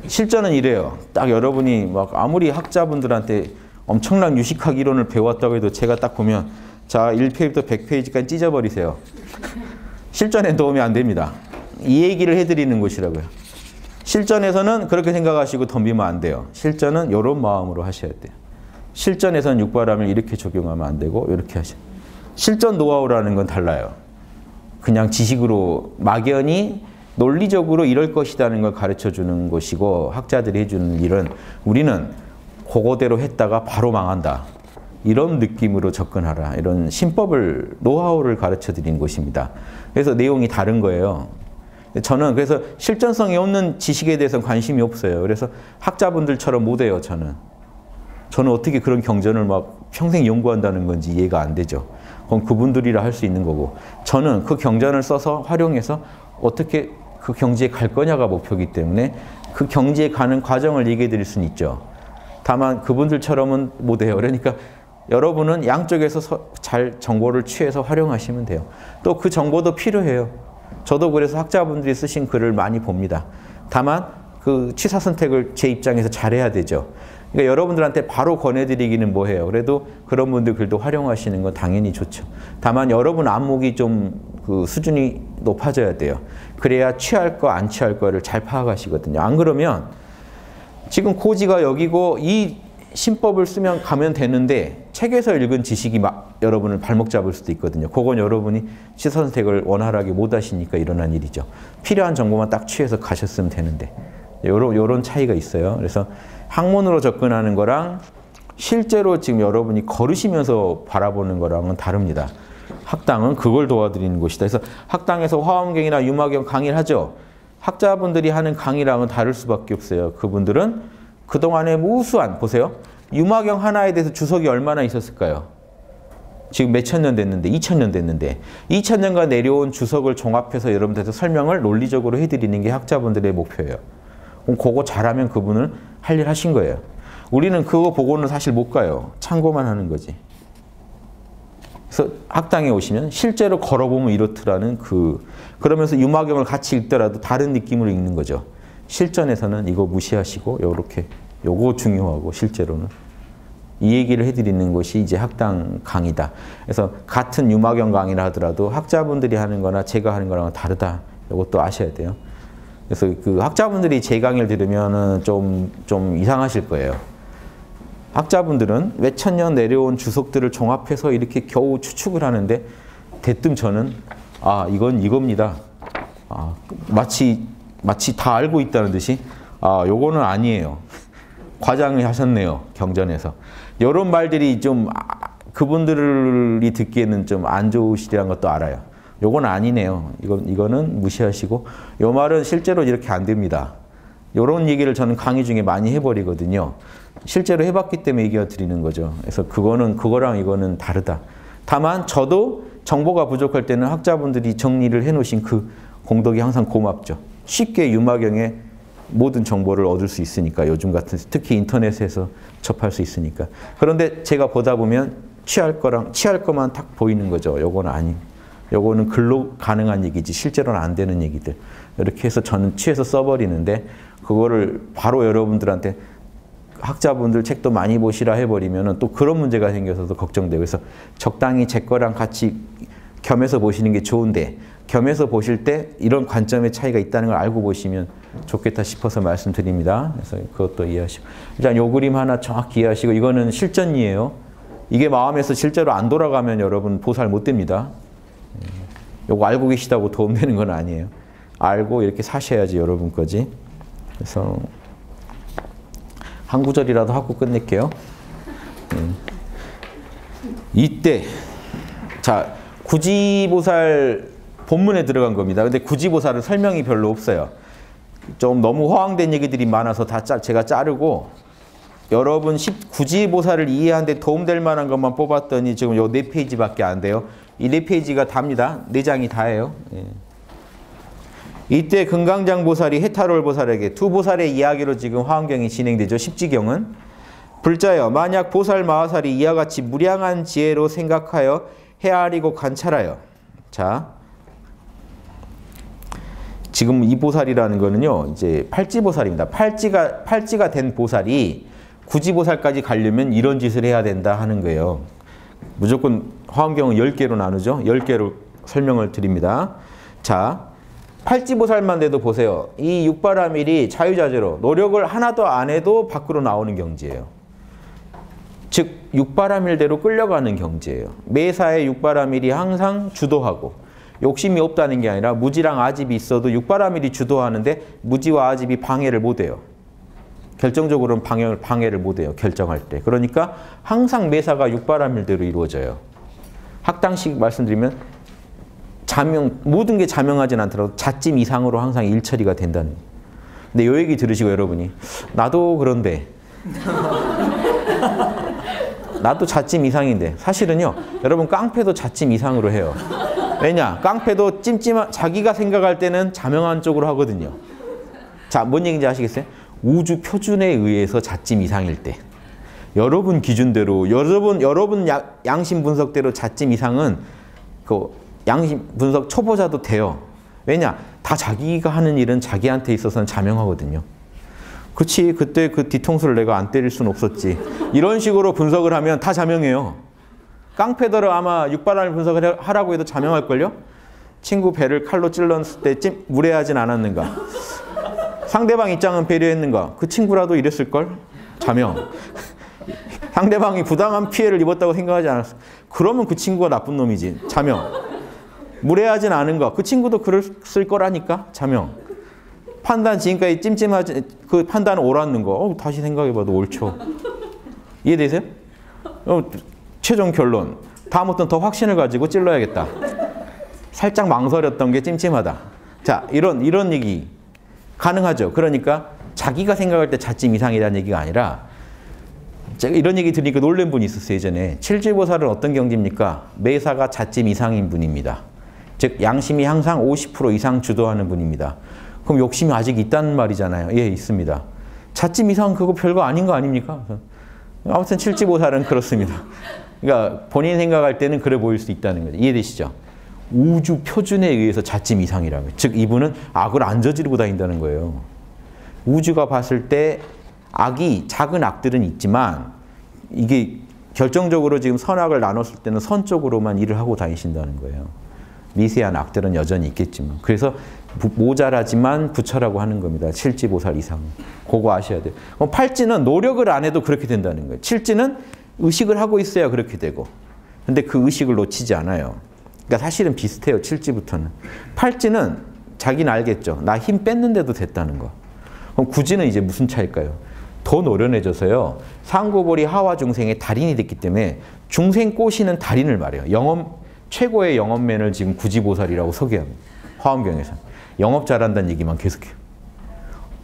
실전은 이래요. 딱 여러분이 막 아무리 학자분들한테 엄청난 유식학 이론을 배웠다고 해도 제가 딱 보면 자 1페이지부터 100페이지까지 찢어버리세요. 실전에 도움이 안 됩니다. 이 얘기를 해드리는 곳이라고요. 실전에서는 그렇게 생각하시고 덤비면 안 돼요. 실전은 이런 마음으로 하셔야 돼요. 실전에서는 육바람을 이렇게 적용하면 안 되고 이렇게 하셔야 돼요. 실전 노하우라는 건 달라요. 그냥 지식으로 막연히 논리적으로 이럴 것이라는 걸 가르쳐주는 것이고 학자들이 해주는 일은 우리는 그거대로 했다가 바로 망한다. 이런 느낌으로 접근하라. 이런 신법을, 노하우를 가르쳐드리는 것입니다. 그래서 내용이 다른 거예요. 저는 그래서 실전성이 없는 지식에 대해서 관심이 없어요. 그래서 학자분들처럼 못해요, 저는. 저는 어떻게 그런 경전을 막 평생 연구한다는 건지 이해가 안 되죠. 그건 그분들이라 할 수 있는 거고. 저는 그 경전을 써서 활용해서 어떻게 그 경지에 갈 거냐가 목표이기 때문에 그 경지에 가는 과정을 얘기해 드릴 수는 있죠. 다만 그분들처럼은 못해요. 그러니까 여러분은 양쪽에서 잘 정보를 취해서 활용하시면 돼요. 또 그 정보도 필요해요. 저도 그래서 학자분들이 쓰신 글을 많이 봅니다. 다만 그 취사 선택을 제 입장에서 잘해야 되죠. 그러니까 여러분들한테 바로 권해드리기는 뭐해요. 그래도 그런 분들 글도 활용하시는 건 당연히 좋죠. 다만 여러분 안목이 좀 그 수준이 높아져야 돼요. 그래야 취할 거 안 취할 거를 잘 파악하시거든요. 안 그러면 지금 고지가 여기고 이 신법을 쓰면 가면 되는데 책에서 읽은 지식이 막 여러분을 발목 잡을 수도 있거든요. 그건 여러분이 취사 선택을 원활하게 못 하시니까 일어난 일이죠. 필요한 정보만 딱 취해서 가셨으면 되는데 요런 차이가 있어요. 그래서 학문으로 접근하는 거랑 실제로 지금 여러분이 걸으시면서 바라보는 거랑은 다릅니다. 학당은 그걸 도와드리는 곳이다. 그래서 학당에서 화엄경이나 유마경 강의를 하죠. 학자분들이 하는 강의랑은 다를 수밖에 없어요. 그분들은 그동안에 무수한, 보세요. 유마경 하나에 대해서 주석이 얼마나 있었을까요? 지금 몇천 년 됐는데 2000년 됐는데 2000년간 내려온 주석을 종합해서 여러분들한테 설명을 논리적으로 해드리는 게 학자분들의 목표예요. 그럼 그거 잘하면 그분은 할 일 하신 거예요. 우리는 그거 보고는 사실 못 가요. 참고만 하는 거지. 그래서 학당에 오시면 실제로 걸어보면 이렇더라는 그러면서 유마경을 같이 읽더라도 다른 느낌으로 읽는 거죠. 실전에서는 이거 무시하시고 요거 중요하고 실제로는 이 얘기를 해드리는 것이 이제 학당 강의다. 그래서 같은 유마경 강의를 하더라도 학자분들이 하는 거나 제가 하는 거랑은 다르다. 이것도 아셔야 돼요. 그래서 그 학자분들이 제 강의를 들으면은 좀 이상하실 거예요. 학자분들은 몇천 년 내려온 주석들을 종합해서 이렇게 겨우 추측을 하는데 대뜸 저는 이건 이겁니다. 마치 다 알고 있다는 듯이 요거는 아니에요. 과장을 하셨네요. 경전에서. 이런 말들이 좀 그분들이 듣기에는 좀 안 좋으시리란 것도 알아요. 요건 아니네요. 이거는 무시하시고 요 말은 실제로 이렇게 안 됩니다. 이런 얘기를 저는 강의 중에 많이 해버리거든요. 실제로 해봤기 때문에 얘기해 드리는 거죠. 그래서 그거랑 이거는 다르다. 다만 저도 정보가 부족할 때는 학자분들이 정리를 해놓으신 그 공덕이 항상 고맙죠. 쉽게 유마경에 모든 정보를 얻을 수 있으니까 요즘 같은 특히 인터넷에서 접할 수 있으니까. 그런데 제가 보다 보면 취할 것만 딱 보이는 거죠. 요거는 글로 가능한 얘기지 실제로는 안 되는 얘기들. 이렇게 해서 저는 취해서 써버리는데 그거를 바로 여러분들한테 학자분들 책도 많이 보시라 해버리면 또 그런 문제가 생겨서도 걱정돼요. 그래서 적당히 제 거랑 같이 겸해서 보시는 게 좋은데 겸해서 보실 때 이런 관점의 차이가 있다는 걸 알고 보시면 좋겠다 싶어서 말씀드립니다. 그래서 그것도 이해하시고. 일단 요 그림 하나 정확히 이해하시고 이거는 실전이에요. 이게 마음에서 실제로 안 돌아가면 여러분 보살 못 됩니다. 요거 알고 계시다고 도움되는 건 아니에요. 알고 이렇게 사셔야지 여러분 거지. 그래서 한 구절이라도 하고 끝낼게요. 이때 자 구지보살 본문에 들어간 겁니다. 근데 구지보살은 설명이 별로 없어요. 좀 너무 허황된 얘기들이 많아서 제가 자르고 여러분 구지보살을 이해하는 데 도움될 만한 것만 뽑았더니 지금 요 4페이지밖에 안 돼요. 이 4페이지가 답니다. 4장이 다예요. 이때 금강장 보살이 해탈월 보살에게 두 보살의 이야기로 지금 화엄경이 진행되죠. 십지경은. 불자여 만약 보살 마하살이 이와 같이 무량한 지혜로 생각하여 헤아리고 관찰하여. 자, 지금 이 보살이라는 거는요. 이제 팔찌보살입니다. 팔찌가 된 보살이 구지보살까지 가려면 이런 짓을 해야 된다 하는 거예요. 무조건 화엄경은 10개로 나누죠. 10개로 설명을 드립니다. 자, 팔찌보살만 돼도 보세요. 이 육바라밀이 자유자재로 노력을 하나도 안 해도 밖으로 나오는 경지예요. 즉 육바라밀대로 끌려가는 경지예요. 매사에 육바라밀이 항상 주도하고 욕심이 없다는 게 아니라 무지랑 아집이 있어도 육바라밀이 주도하는데 무지와 아집이 방해를 못해요. 결정적으로는 방해를 못해요. 결정할 때. 그러니까 항상 매사가 육바라밀대로 이루어져요. 학당식 말씀드리면 모든 게 자명하진 않더라도 자찜 이상으로 항상 일처리가 된다는. 근데 이 얘기 들으시고 여러분이 나도 그런데 나도 자찜 이상인데 사실은요. 여러분 깡패도 자찜 이상으로 해요. 왜냐? 깡패도 자기가 생각할 때는 자명한 쪽으로 하거든요. 자, 뭔 얘기인지 아시겠어요? 우주 표준에 의해서 자찜 이상일 때 여러분 기준대로 여러분 양심 분석대로 자찜 이상은 그 양심 분석 초보자도 돼요. 왜냐? 다 자기가 하는 일은 자기한테 있어서는 자명하거든요. 그치, 그때 그 뒤통수를 내가 안 때릴 수는 없었지. 이런 식으로 분석을 하면 다 자명해요. 깡패들은 아마 육바라밀 분석을 하라고 해도 자명할걸요? 친구 배를 칼로 찔렀을 때 무례하진 않았는가? 상대방 입장은 배려했는가? 그 친구라도 이랬을걸? 자명. 상대방이 부당한 피해를 입었다고 생각하지 않았어. 그러면 그 친구가 나쁜 놈이지. 자명. 무례하진 않은가? 그 친구도 그랬을 거라니까? 자명. 판단 지금까지 찜찜하지 그 판단은 옳았는 거. 다시 생각해봐도 옳죠. 이해되세요? 최종 결론. 다음부터는 더 확신을 가지고 찔러야겠다. 살짝 망설였던 게 찜찜하다. 자, 이런 얘기 가능하죠. 그러니까 자기가 생각할 때 자찜 이상이라는 얘기가 아니라 제가 이런 얘기 들으니까 놀란 분이 있었어요. 예전에. 칠지보살은 어떤 경지입니까? 매사가 자찜 이상인 분입니다. 즉 양심이 항상 50% 이상 주도하는 분입니다. 그럼 욕심이 아직 있다는 말이잖아요. 예, 있습니다. 자찜 이상 그거 별거 아닌 거 아닙니까? 아무튼 칠지보살은 그렇습니다. 그러니까 본인 생각할 때는 그래 보일 수 있다는 거죠. 이해되시죠? 우주 표준에 의해서 자찜 이상이라고요. 즉 이분은 악을 안 저지르고 다닌다는 거예요. 우주가 봤을 때 악이, 작은 악들은 있지만 이게 결정적으로 지금 선악을 나눴을 때는 선 쪽으로만 일을 하고 다니신다는 거예요. 미세한 악들은 여전히 있겠지만. 그래서 모자라지만 부처라고 하는 겁니다. 칠지보살 이상은. 그거 아셔야 돼요. 팔찌는 노력을 안 해도 그렇게 된다는 거예요. 칠지는 의식을 하고 있어야 그렇게 되고. 근데 그 의식을 놓치지 않아요. 그러니까 사실은 비슷해요. 칠지부터는. 팔찌는 자기는 알겠죠. 나 힘 뺐는데도 됐다는 거. 그럼 구지는 이제 무슨 차일까요? 더 노련해져서요. 상고보리 하와 중생의 달인이 됐기 때문에 중생 꼬시는 달인을 말해요. 최고의 영업맨을 지금 구지보살이라고 소개합니다. 화엄경에서. 영업 잘한다는 얘기만 계속해요.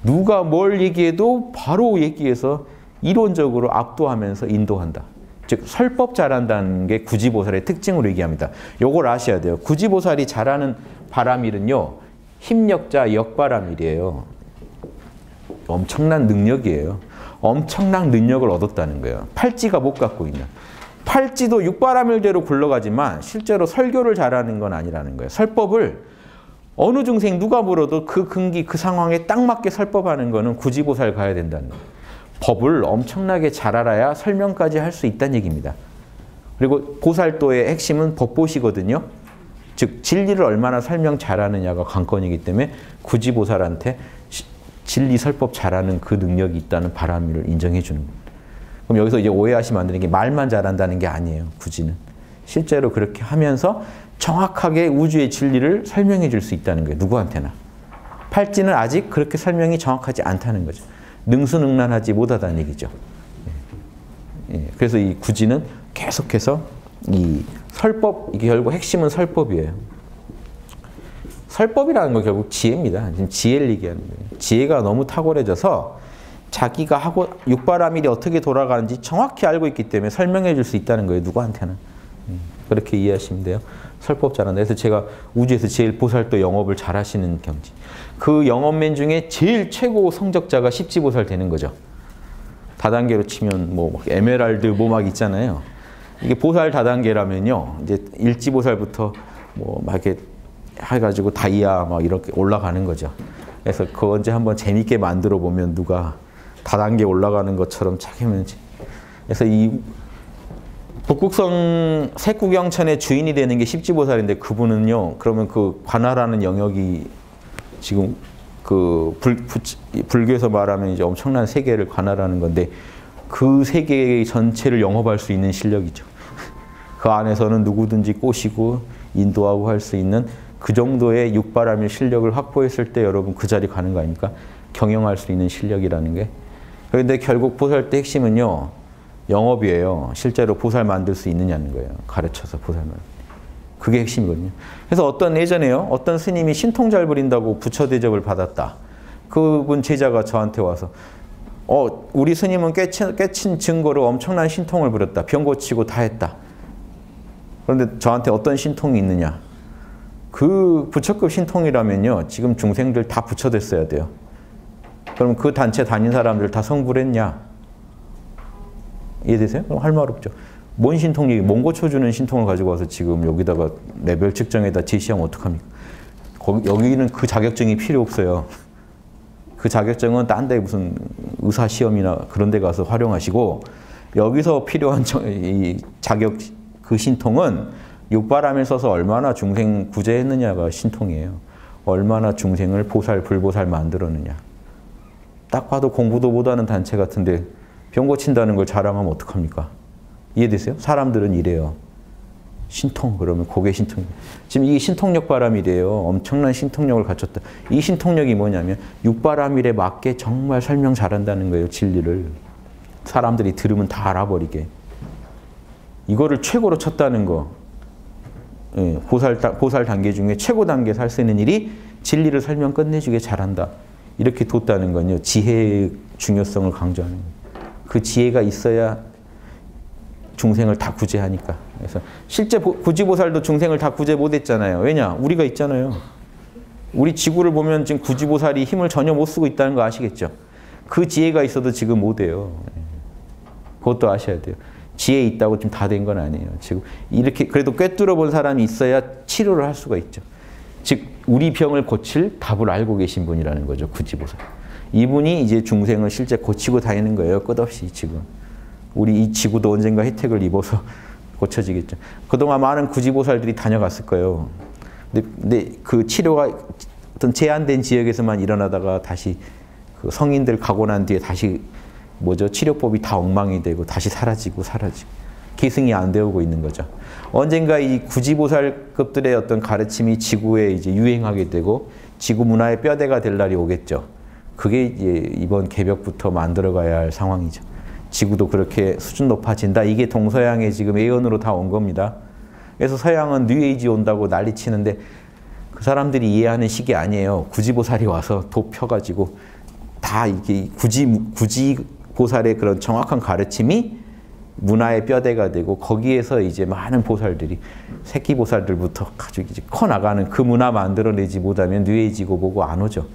누가 뭘 얘기해도 바로 얘기해서 이론적으로 압도하면서 인도한다. 즉 설법 잘한다는 게 구지보살의 특징으로 얘기합니다. 요걸 아셔야 돼요. 구지보살이 잘하는 바람일은요. 힘력자 역바람일이에요. 엄청난 능력이에요. 엄청난 능력을 얻었다는 거예요. 팔찌가 못 갖고 있는. 팔찌도 육바라밀대로 굴러가지만 실제로 설교를 잘하는 건 아니라는 거예요. 설법을 어느 중생 누가 물어도 그 근기, 그 상황에 딱 맞게 설법하는 거는 구지보살 가야 된다는 거예요. 법을 엄청나게 잘 알아야 설명까지 할 수 있다는 얘기입니다. 그리고 보살도의 핵심은 법보시거든요. 즉 진리를 얼마나 설명 잘하느냐가 관건이기 때문에 구지보살한테 진리 설법 잘하는 그 능력이 있다는 바람을 인정해 주는 겁니다. 그럼 여기서 이제 오해하시면 안 되는 게 말만 잘한다는 게 아니에요. 구지는. 실제로 그렇게 하면서 정확하게 우주의 진리를 설명해 줄 수 있다는 거예요. 누구한테나. 팔찌는 아직 그렇게 설명이 정확하지 않다는 거죠. 능수능란하지 못하다는 얘기죠. 예. 그래서 이 구지는 계속해서 이 설법, 이게 결국 핵심은 설법이에요. 설법이라는 건 결국 지혜입니다. 지금 지혜를 얘기하는 거예요. 지혜가 너무 탁월해져서 자기가 하고 육바라밀이 어떻게 돌아가는지 정확히 알고 있기 때문에 설명해 줄 수 있다는 거예요. 누구한테나. 그렇게 이해하시면 돼요. 설법 잘한다. 그래서 제가 우주에서 제일 보살도 영업을 잘 하시는 경지. 그 영업맨 중에 제일 최고 성적자가 십지보살 되는 거죠. 다단계로 치면 뭐 에메랄드 뭐 막 있잖아요. 이게 보살 다단계라면요. 이제 일지보살부터 뭐 막 이렇게 해가지고 다이아 막 이렇게 올라가는 거죠. 그래서 그거 언제 한번 재밌게 만들어 보면 누가 다단계 올라가는 것처럼 착하면지. 그래서 이 북극성 색구경천의 주인이 되는 게 십지보살인데 그분은요. 그러면 그 관할하는 영역이 지금 그 불교에서 말하면 이제 엄청난 세계를 관할하는 건데 그 세계 전체를 영업할 수 있는 실력이죠. 그 안에서는 누구든지 꼬시고 인도하고 할 수 있는 그 정도의 육바라밀 실력을 확보했을 때 여러분 그 자리 가는 거 아닙니까? 경영할 수 있는 실력이라는 게. 그런데 결국 보살 때 핵심은요. 영업이에요. 실제로 보살 만들 수 있느냐는 거예요. 가르쳐서 보살만. 그게 핵심이거든요. 그래서 예전에요. 어떤 스님이 신통 잘 부린다고 부처 대접을 받았다. 그분 제자가 저한테 와서 우리 스님은 깨친 증거로 엄청난 신통을 부렸다. 병 고치고 다 했다. 그런데 저한테 어떤 신통이 있느냐. 그 부처급 신통이라면요. 지금 중생들 다 부처 됐어야 돼요. 그럼 그 단체 다닌 사람들 다 성불 했냐? 이해되세요? 그럼 할 말 없죠. 뭔 신통 얘기, 몸 고쳐주는 신통을 가지고 와서 지금 여기다가 레벨 측정에다 제시하면 어떡합니까? 여기는 그 자격증이 필요 없어요. 그 자격증은 딴 데 무슨 의사 시험이나 그런 데 가서 활용하시고 여기서 필요한 이 자격, 그 신통은 육바람을 써서 얼마나 중생 구제했느냐가 신통이에요. 얼마나 중생을 보살, 불보살 만들었느냐. 딱 봐도 공부도 못하는 단체 같은데 병 고친다는 걸 자랑하면 어떡합니까? 이해되세요? 사람들은 이래요. 신통, 그러면 그게 신통이에요. 지금 이 신통력 바람이래요. 엄청난 신통력을 갖췄다. 이 신통력이 뭐냐면 육바람일에 맞게 정말 설명 잘한다는 거예요. 진리를. 사람들이 들으면 다 알아버리게. 이거를 최고로 쳤다는 거. 예, 보살 단계 중에 최고 단계에서 할 수 있는 일이 진리를 설명 끝내주게 잘한다. 이렇게 뒀다는 건요. 지혜의 중요성을 강조하는 거예요. 그 지혜가 있어야 중생을 다 구제하니까. 그래서 실제 구지보살도 중생을 다 구제 못했잖아요. 왜냐? 우리가 있잖아요. 우리 지구를 보면 지금 구지보살이 힘을 전혀 못 쓰고 있다는 거 아시겠죠? 그 지혜가 있어도 지금 못해요. 그것도 아셔야 돼요. 지혜 있다고 지금 다 된 건 아니에요. 지금 이렇게 그래도 꿰뚫어 본 사람이 있어야 치료를 할 수가 있죠. 즉 우리 병을 고칠 답을 알고 계신 분이라는 거죠. 구지보살. 이분이 이제 중생을 실제 고치고 다니는 거예요. 끝없이 지금. 우리 이 지구도 언젠가 혜택을 입어서 고쳐지겠죠. 그동안 많은 구지보살들이 다녀갔을 거예요. 근데 그 치료가 어떤 제한된 지역에서만 일어나다가 다시 그 성인들 가고 난 뒤에 다시 치료법이 다 엉망이 되고 다시 사라지고 계승이 안 되고 있는 거죠. 언젠가 이 구지보살급들의 어떤 가르침이 지구에 이제 유행하게 되고 지구 문화의 뼈대가 될 날이 오겠죠. 그게 이제 이번 개벽부터 만들어가야 할 상황이죠. 지구도 그렇게 수준 높아진다. 이게 동서양의 지금 예언으로 다 온 겁니다. 그래서 서양은 뉴에이지 온다고 난리치는데 그 사람들이 이해하는 식이 아니에요. 구지보살이 와서 도 펴가지고 다 이게 구지보살의 그런 정확한 가르침이 문화의 뼈대가 되고 거기에서 이제 많은 보살들이 새끼보살들부터 가지고 이제 커 나가는 그 문화 만들어내지 못하면 뉴에이지고 뭐고 안 오죠.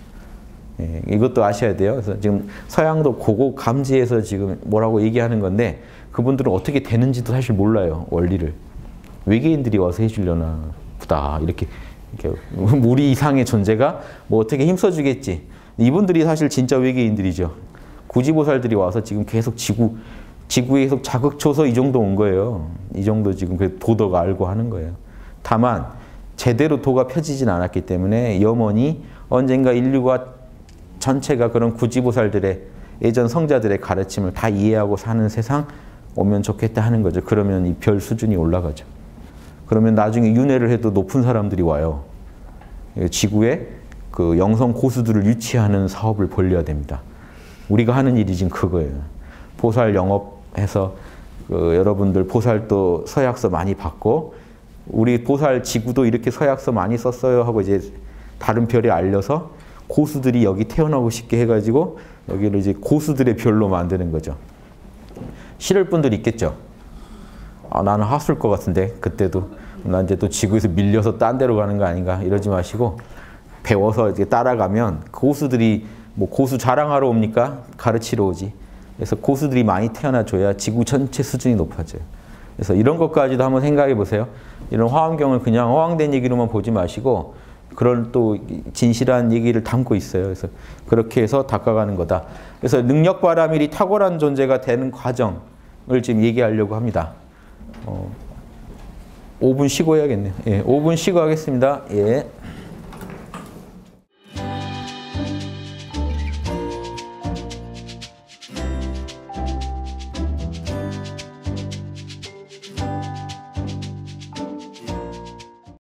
예, 이것도 아셔야 돼요. 그래서 지금 서양도 그거 감지해서 지금 뭐라고 얘기하는 건데 그분들은 어떻게 되는지도 사실 몰라요. 원리를. 외계인들이 와서 해주려나 보다. 이렇게 우리 이상의 존재가 뭐 어떻게 힘써주겠지. 이분들이 사실 진짜 외계인들이죠. 구지보살들이 와서 지금 계속 지구에 계속 자극 줘서 이 정도 온 거예요. 이 정도 지금 그 도덕 알고 하는 거예요. 다만 제대로 도가 펴지진 않았기 때문에 염원이 언젠가 인류가 전체가 그런 구지보살들의 예전 성자들의 가르침을 다 이해하고 사는 세상 오면 좋겠다 하는 거죠. 그러면 이 별 수준이 올라가죠. 그러면 나중에 윤회를 해도 높은 사람들이 와요. 지구에 그 영성 고수들을 유치하는 사업을 벌려야 됩니다. 우리가 하는 일이 지금 그거예요. 보살 영업해서 여러분들 보살도 서약서 많이 받고 우리 보살 지구도 이렇게 서약서 많이 썼어요 하고 이제 다른 별에 알려서 고수들이 여기 태어나고 싶게 해가지고 여기를 이제 고수들의 별로 만드는 거죠. 싫을 분들 있겠죠. 아, 나는 하수일 것 같은데 그때도 난 이제 또 지구에서 밀려서 딴 데로 가는 거 아닌가 이러지 마시고 배워서 이제 따라가면 고수들이 뭐 고수 자랑하러 옵니까? 가르치러 오지. 그래서 고수들이 많이 태어나줘야 지구 전체 수준이 높아져요. 그래서 이런 것까지도 한번 생각해 보세요. 이런 화엄경을 그냥 허황된 얘기로만 보지 마시고 그런 또 진실한 얘기를 담고 있어요. 그래서 그렇게 해서 닦아가는 거다. 그래서 능력바라밀이 탁월한 존재가 되는 과정을 지금 얘기하려고 합니다. 5분 쉬고 해야겠네요. 예, 5분 쉬고 하겠습니다. 예.